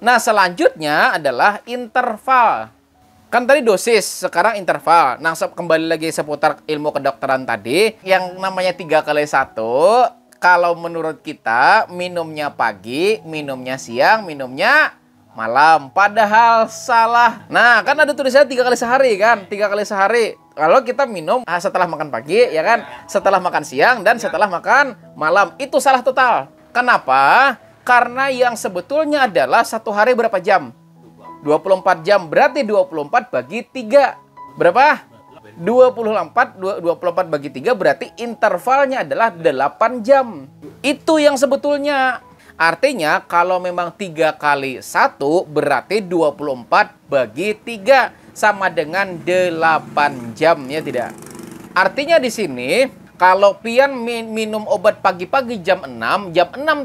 Nah, selanjutnya adalah interval. Kan tadi dosis, sekarang interval. Nah, kembali lagi seputar ilmu kedokteran tadi. Yang namanya 3 kali 1, kalau menurut kita, minumnya pagi, minumnya siang, minumnya malam. Padahal salah. Nah, kan ada tulisannya 3 kali sehari kan? 3 kali sehari. Kalau kita minum setelah makan pagi, ya kan? Setelah makan siang, dan setelah makan malam. Itu salah total. Kenapa? Karena yang sebetulnya adalah satu hari berapa jam? 24 jam, berarti 24 bagi 3. Berapa? 24 bagi 3 berarti intervalnya adalah 8 jam. Itu yang sebetulnya. Artinya kalau memang 3 kali 1 berarti 24 bagi 3 sama dengan 8 jam, ya tidak? Artinya di sini kalau pian minum obat pagi-pagi jam 6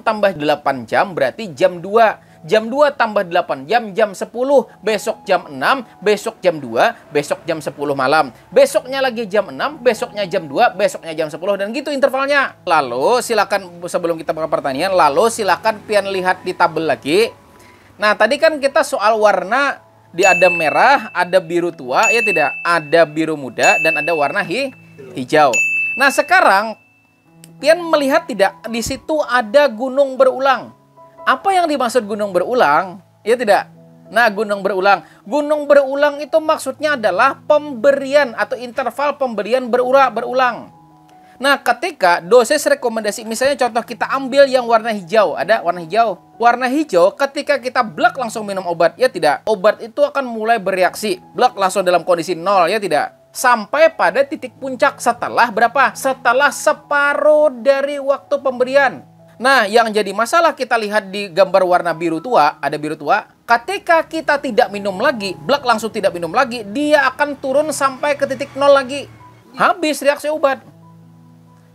tambah 8 jam berarti jam 2. Jam 2 tambah 8 jam, jam 10, besok jam 6, besok jam 2, besok jam 10 malam. Besoknya lagi jam 6, besoknya jam 2, besoknya jam 10, dan gitu intervalnya. Lalu silakan, sebelum kita buka pertanyaan, lalu silakan pian lihat di tabel lagi. Nah, tadi kan kita soal warna, ada merah, ada biru tua, ya tidak? Ada biru muda, dan ada warna hijau. Nah, sekarang pian melihat tidak? Di situ ada gunung berulang. Apa yang dimaksud gunung berulang? Ya tidak? Nah, gunung berulang. Gunung berulang itu maksudnya adalah pemberian atau interval pemberian berulang. Nah, ketika dosis rekomendasi, misalnya contoh kita ambil yang warna hijau. Ada warna hijau. Warna hijau ketika kita blak langsung minum obat, ya tidak? Obat itu akan mulai bereaksi. Blak langsung dalam kondisi 0, ya tidak? Sampai pada titik puncak setelah berapa? Setelah separuh dari waktu pemberian. Nah, yang jadi masalah kita lihat di gambar warna biru tua, ada biru tua. Ketika kita tidak minum lagi, blak langsung tidak minum lagi, dia akan turun sampai ke titik 0 lagi. Habis reaksi obat.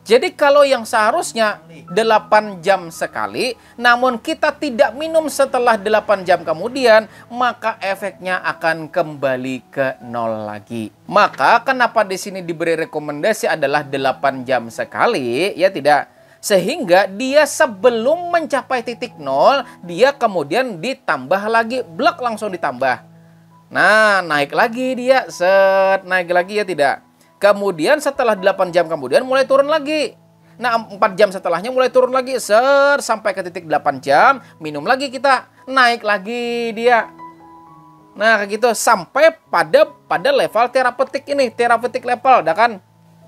Jadi kalau yang seharusnya 8 jam sekali, namun kita tidak minum setelah 8 jam kemudian, maka efeknya akan kembali ke 0 lagi. Maka kenapa di sini diberi rekomendasi adalah 8 jam sekali, ya tidak? Sehingga dia sebelum mencapai titik 0, dia kemudian ditambah lagi, blak langsung ditambah. Nah, naik lagi dia, naik lagi, ya tidak? Kemudian setelah 8 jam kemudian mulai turun lagi. Nah, 4 jam setelahnya mulai turun lagi, sampai ke titik 8 jam, minum lagi kita, naik lagi dia. Nah, kayak gitu sampai pada level terapeutik ini, terapeutik level, dah kan?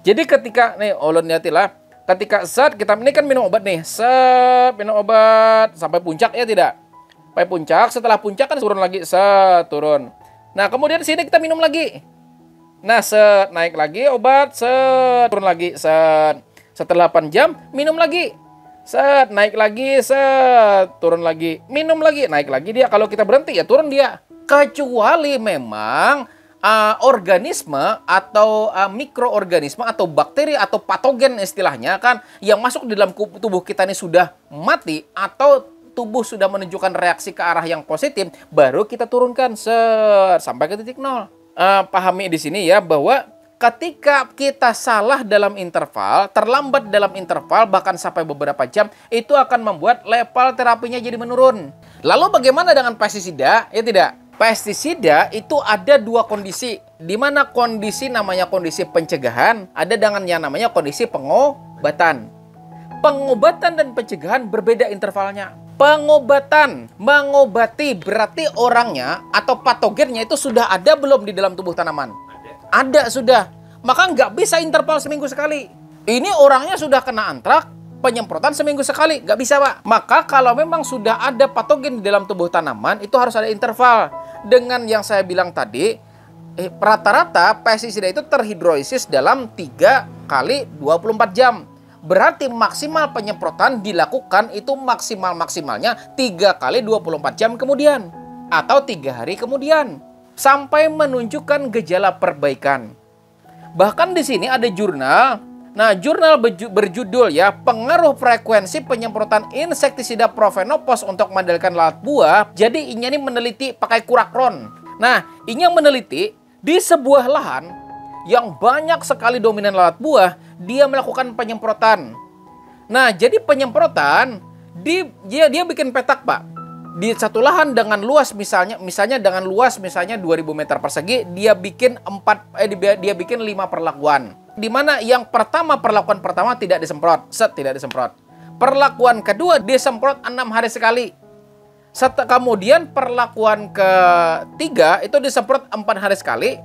Jadi ketika nih, ulun lihatlah. Ketika kita ini kan minum obat nih, minum obat sampai puncak, ya tidak? Sampai puncak, setelah puncak kan turun lagi, turun. Nah, kemudian sini kita minum lagi. Nah, naik lagi obat, turun lagi, setelah 8 jam minum lagi. Naik lagi, turun lagi, minum lagi, naik lagi dia. Kalau kita berhenti ya turun dia. Kecuali memang organisme atau mikroorganisme atau bakteri atau patogen istilahnya kan yang masuk di dalam tubuh kita ini sudah mati atau tubuh sudah menunjukkan reaksi ke arah yang positif, baru kita turunkan sampai ke titik 0. Pahami di sini ya bahwa ketika kita salah dalam interval, terlambat dalam interval bahkan sampai beberapa jam, itu akan membuat level terapinya jadi menurun. Lalu bagaimana dengan pestisida? Ya tidak? Pestisida itu ada 2 kondisi, di mana kondisi namanya kondisi pencegahan, ada dengan yang namanya kondisi pengobatan. Pengobatan dan pencegahan berbeda intervalnya. Pengobatan, mengobati berarti orangnya atau patogennya itu sudah ada belum di dalam tubuh tanaman? Ada sudah. Maka nggak bisa interval seminggu sekali. Ini orangnya sudah kena antrak, penyemprotan seminggu sekali, nggak bisa, Pak. Maka kalau memang sudah ada patogen di dalam tubuh tanaman, itu harus ada interval. Dengan yang saya bilang tadi, rata-rata pestisida itu terhidrolisis dalam 3 kali 24 jam. Berarti maksimal penyemprotan dilakukan itu maksimalnya 3 kali 24 jam kemudian. Atau 3 hari kemudian. Sampai menunjukkan gejala perbaikan. Bahkan di sini ada jurnal. Nah, jurnal berjudul ya, pengaruh frekuensi penyemprotan insektisida Profenopos untuk mengendalikan lalat buah. Jadi ini meneliti pakai kurakron. Nah, ini yang meneliti di sebuah lahan yang banyak sekali dominan lalat buah, dia melakukan penyemprotan. Nah, jadi penyemprotan dia bikin petak, Pak. Di satu lahan dengan luas misalnya dengan luas 2000 meter persegi, dia bikin 5 perlakuan. Di mana yang perlakuan pertama tidak disemprot, tidak disemprot. Perlakuan kedua disemprot 6 hari sekali. Kemudian perlakuan ketiga itu disemprot 4 hari sekali.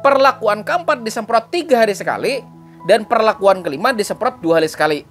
Perlakuan keempat disemprot 3 hari sekali. Dan perlakuan kelima disemprot 2 hari sekali.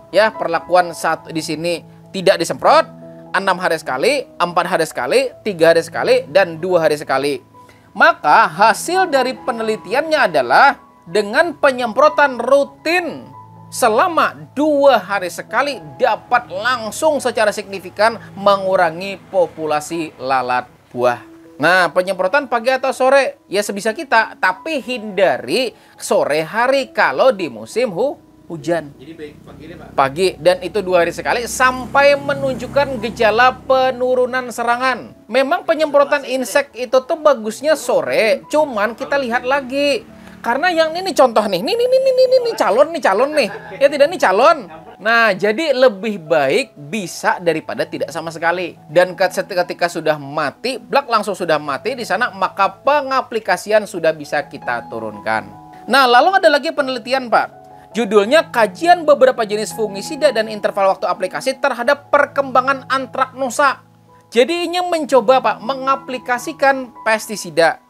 Ya, perlakuan satu di sini tidak disemprot 6 hari sekali, 4 hari sekali, 3 hari sekali, dan 2 hari sekali. Maka hasil dari penelitiannya adalah dengan penyemprotan rutin selama 2 hari sekali dapat langsung secara signifikan mengurangi populasi lalat buah. Nah, penyemprotan pagi atau sore ya sebisa kita, tapi hindari sore hari kalau di musim hujan. Jadi pagi deh, Pak. Pagi, dan itu 2 hari sekali sampai menunjukkan gejala penurunan serangan. Memang penyemprotan insek itu tuh bagusnya sore, cuman kita lihat lagi. Karena yang ini contoh nih, ini calon nih. Ya tidak, nih calon. Nah, jadi lebih baik bisa daripada tidak sama sekali. Dan ketika sudah mati, langsung sudah mati di sana, maka pengaplikasian sudah bisa kita turunkan. Nah, lalu ada lagi penelitian, Pak. Judulnya Kajian Beberapa Jenis Fungisida dan Interval Waktu Aplikasi Terhadap Perkembangan Antraknosa. Jadi ini mencoba, Pak, mengaplikasikan pestisida.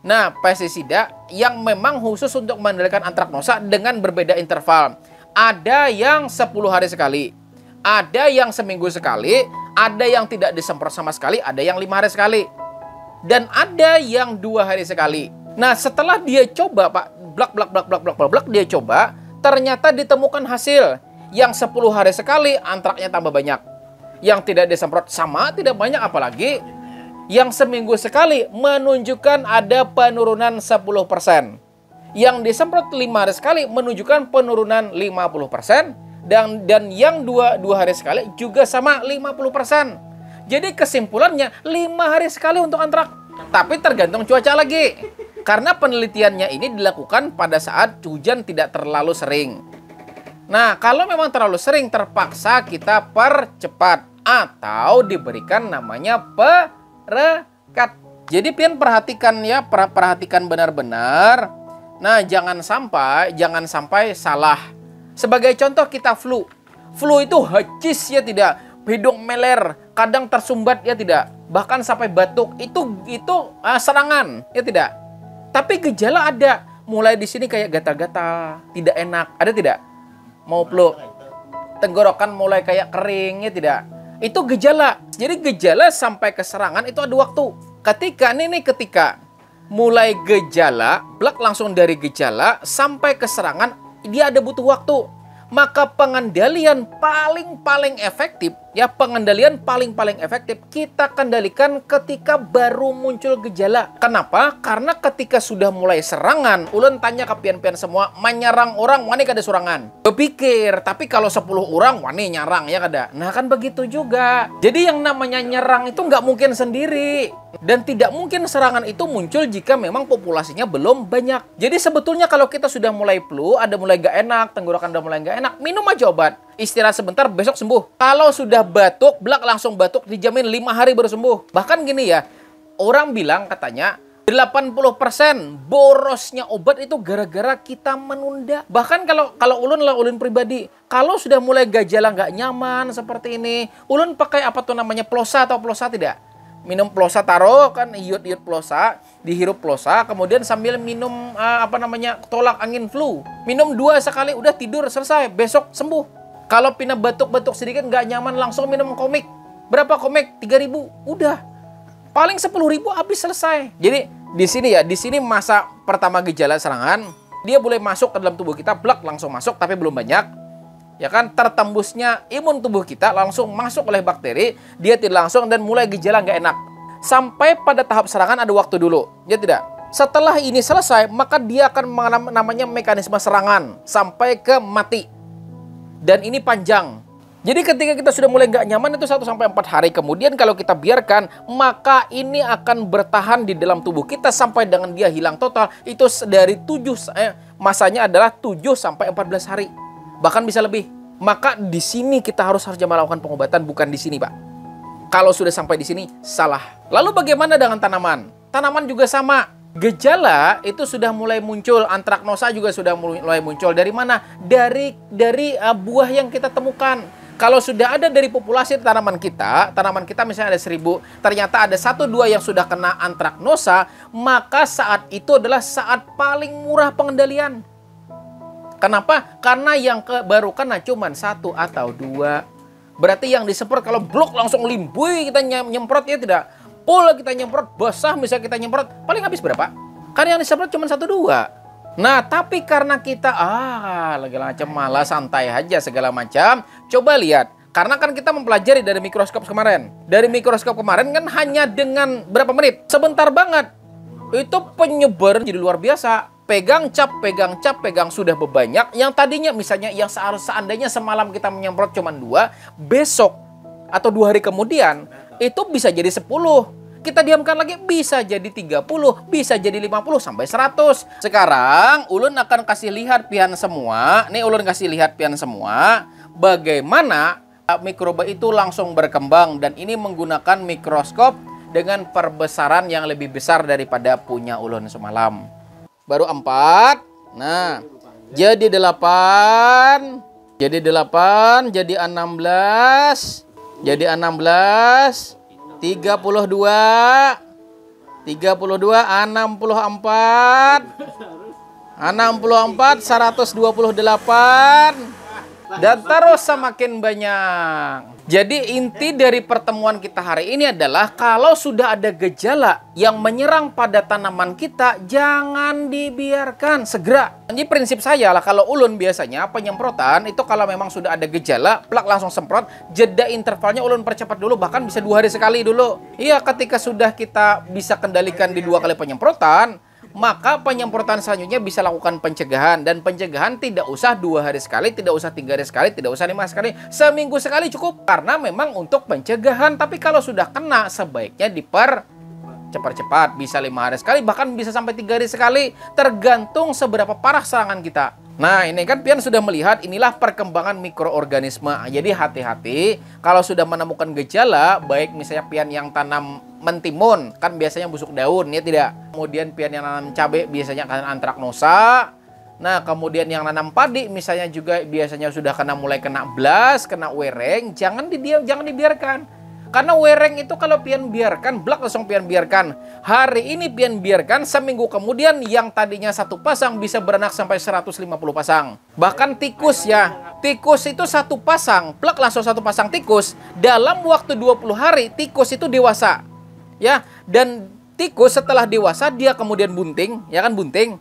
Nah, pestisida yang memang khusus untuk mengendalikan antraknosa dengan berbeda interval. Ada yang 10 hari sekali, ada yang seminggu sekali, ada yang tidak disemprot sama sekali, ada yang 5 hari sekali, dan ada yang 2 hari sekali. Nah, setelah dia coba, Pak, dia coba, ternyata ditemukan hasil. Yang 10 hari sekali antraknya tambah banyak. Yang tidak disemprot sama tidak banyak, apalagi yang seminggu sekali menunjukkan ada penurunan 10%. Yang disemprot 5 hari sekali menunjukkan penurunan 50%. Dan yang 2 hari sekali juga sama 50%. Jadi kesimpulannya 5 hari sekali untuk antrak. Tapi tergantung cuaca lagi. Karena penelitiannya ini dilakukan pada saat hujan tidak terlalu sering. Nah, kalau memang terlalu sering, terpaksa kita percepat atau diberikan namanya perekat. Jadi pian perhatikan ya, perhatikan benar-benar. Nah, jangan sampai salah. Sebagai contoh kita flu. Flu itu hacis ya tidak, hidung meler, kadang tersumbat ya tidak, bahkan sampai batuk. Itu serangan ya tidak. Tapi gejala ada. Mulai di sini kayak gatal-gatal, tidak enak, ada tidak? Mau flu. Tenggorokan mulai kayak kering ya tidak. Itu gejala. Jadi gejala sampai ke serangan itu ada waktu. Ketika mulai gejala, langsung dari gejala sampai ke serangan, dia ada butuh waktu. Maka pengendalian paling efektif, ya pengendalian paling efektif kita kendalikan ketika baru muncul gejala. Kenapa? Karena ketika sudah mulai serangan, ulun tanya ke pian-pian semua, menyerang orang wani kada surangan. Berpikir, tapi kalau 10 orang wani nyarang ya kada. Nah kan begitu juga. Jadi yang namanya nyerang itu nggak mungkin sendiri. Dan tidak mungkin serangan itu muncul jika memang populasinya belum banyak. Jadi sebetulnya kalau kita sudah mulai flu, ada mulai gak enak, tenggorokan udah mulai gak enak, minum aja obat. Istirahat sebentar, besok sembuh. Kalau sudah batuk, langsung batuk, dijamin 5 hari baru sembuh. Bahkan gini ya, orang bilang katanya 80% borosnya obat itu gara-gara kita menunda. Bahkan kalau ulun pribadi, kalau sudah mulai gejala nggak nyaman seperti ini, ulun pakai apa tuh namanya, plosa atau plosa tidak? Minum plosa, taruh kan iut plosa, dihirup plosa, kemudian sambil minum tolak angin flu. Minum 2 sekali, udah tidur selesai, besok sembuh. Kalau pina batuk-batuk sedikit nggak nyaman, langsung minum komik. Berapa komik? 3.000, udah. Paling 10.000 habis selesai. Jadi di sini masa pertama gejala serangan, dia boleh masuk ke dalam tubuh kita, langsung masuk tapi belum banyak. Ya kan, tertembusnya imun tubuh kita langsung masuk oleh bakteri, dia tidak langsung dan mulai gejala nggak enak. Sampai pada tahap serangan ada waktu dulu, ya tidak? Setelah ini selesai, maka dia akan namanya mekanisme serangan sampai ke mati. Dan ini panjang. Jadi ketika kita sudah mulai nggak nyaman itu 1-4 hari. Kemudian kalau kita biarkan, maka ini akan bertahan di dalam tubuh kita sampai dengan dia hilang total. Itu dari masanya adalah 7-14 hari. Bahkan bisa lebih. Maka di sini kita harus melakukan pengobatan, bukan di sini, Pak. Kalau sudah sampai di sini, salah. Lalu bagaimana dengan tanaman? Tanaman juga sama. Gejala itu sudah mulai muncul, antraknosa juga sudah mulai muncul. Dari mana? Dari buah yang kita temukan. Kalau sudah ada dari populasi tanaman kita misalnya ada 1000, ternyata ada 1-2 yang sudah kena antraknosa, maka saat itu adalah saat paling murah pengendalian. Kenapa? Karena yang baru kena cuma 1 atau 2. Berarti yang disemprot kalau blok langsung limbui kita nyemprot ya tidak. Full kita nyemprot, basah misalnya kita nyemprot, paling habis berapa? Kan yang disemprot cuma 1-2. Nah, tapi karena kita segala macam malah santai aja segala macam. Coba lihat, karena kan kita mempelajari dari mikroskop kemarin. Dari mikroskop kemarin kan hanya dengan berapa menit? Sebentar banget. Itu penyebaran jadi luar biasa. Pegang cap, pegang sudah berbanyak. Yang tadinya misalnya yang seandainya semalam kita menyemprot cuma 2, besok atau 2 hari kemudian itu bisa jadi 10. Kita diamkan lagi bisa jadi 30, bisa jadi 50 sampai 100. Sekarang ulun akan kasih lihat pian semua. Nih ulun kasih lihat pian semua bagaimana mikroba itu langsung berkembang, dan ini menggunakan mikroskop dengan perbesaran yang lebih besar daripada punya ulun semalam. Baru 4. Nah, jadi 8, jadi 8, jadi 16, jadi 16, 32, 64, 128, dan terus semakin banyak. Jadi inti dari pertemuan kita hari ini adalah kalau sudah ada gejala yang menyerang pada tanaman kita, jangan dibiarkan, segera. Jadi prinsip saya lah, kalau ulun biasanya penyemprotan itu kalau memang sudah ada gejala, plak langsung semprot, jeda intervalnya ulun percepat dulu, bahkan bisa 2 hari sekali dulu. Iya, ketika sudah kita bisa kendalikan di 2 kali penyemprotan, maka penyemprotan selanjutnya bisa lakukan pencegahan. Dan pencegahan tidak usah 2 hari sekali, tidak usah 3 hari sekali, tidak usah 5 hari sekali, seminggu sekali cukup. Karena memang untuk pencegahan. Tapi kalau sudah kena, sebaiknya cepat-cepat, bisa 5 hari sekali, bahkan bisa sampai 3 hari sekali, tergantung seberapa parah serangan kita. Nah, ini kan pian sudah melihat inilah perkembangan mikroorganisme. Jadi hati-hati kalau sudah menemukan gejala, baik misalnya pian yang tanam mentimun, kan biasanya busuk daun, ya tidak. Kemudian pian yang nanam cabai biasanya akan antraknosa. Nah, kemudian yang nanam padi misalnya juga biasanya sudah mulai kena blas, kena wereng, jangan dibiarkan. Karena wereng itu kalau pian biarkan, blak langsung pian biarkan. Hari ini pian biarkan, seminggu kemudian yang tadinya 1 pasang bisa beranak sampai 150 pasang. Bahkan tikus ya. Tikus itu 1 pasang, blak langsung 1 pasang tikus. Dalam waktu 20 hari, tikus itu dewasa. Ya, dan tikus setelah dewasa dia kemudian bunting, ya kan bunting.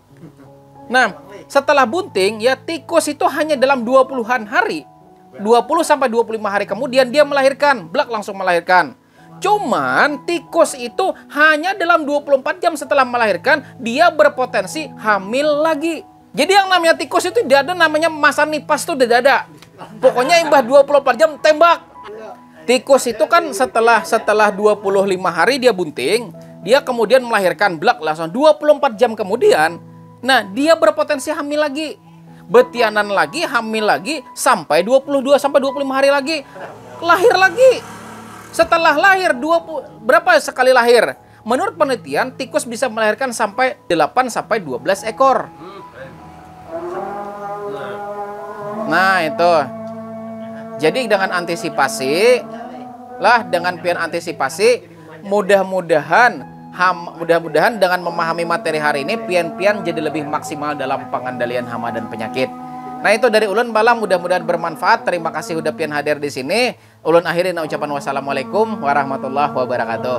Nah, setelah bunting ya tikus itu hanya dalam 20-an hari. 20 sampai 25 hari kemudian dia melahirkan, blak langsung melahirkan. Cuman tikus itu hanya dalam 24 jam setelah melahirkan dia berpotensi hamil lagi. Jadi yang namanya tikus itu tidak ada namanya masa nipas tuh tidak ada. Pokoknya imbah 24 jam tembak. Tikus itu kan setelah 25 hari dia bunting, dia kemudian melahirkan, blak langsung 24 jam kemudian. Nah, dia berpotensi hamil lagi. Betianan lagi, hamil lagi, sampai 22 sampai 25 hari lagi lahir lagi. Setelah lahir berapa sekali lahir? Menurut penelitian tikus bisa melahirkan sampai 8 sampai 12 ekor. Nah, itu. Jadi dengan antisipasi dengan pian antisipasi, mudah-mudahan dengan memahami materi hari ini, pian-pian jadi lebih maksimal dalam pengendalian hama dan penyakit. Nah, itu dari ulun balam, mudah-mudahan bermanfaat. Terima kasih udah pian hadir di sini. Ulun akhirin ucapan wassalamualaikum warahmatullahi wabarakatuh.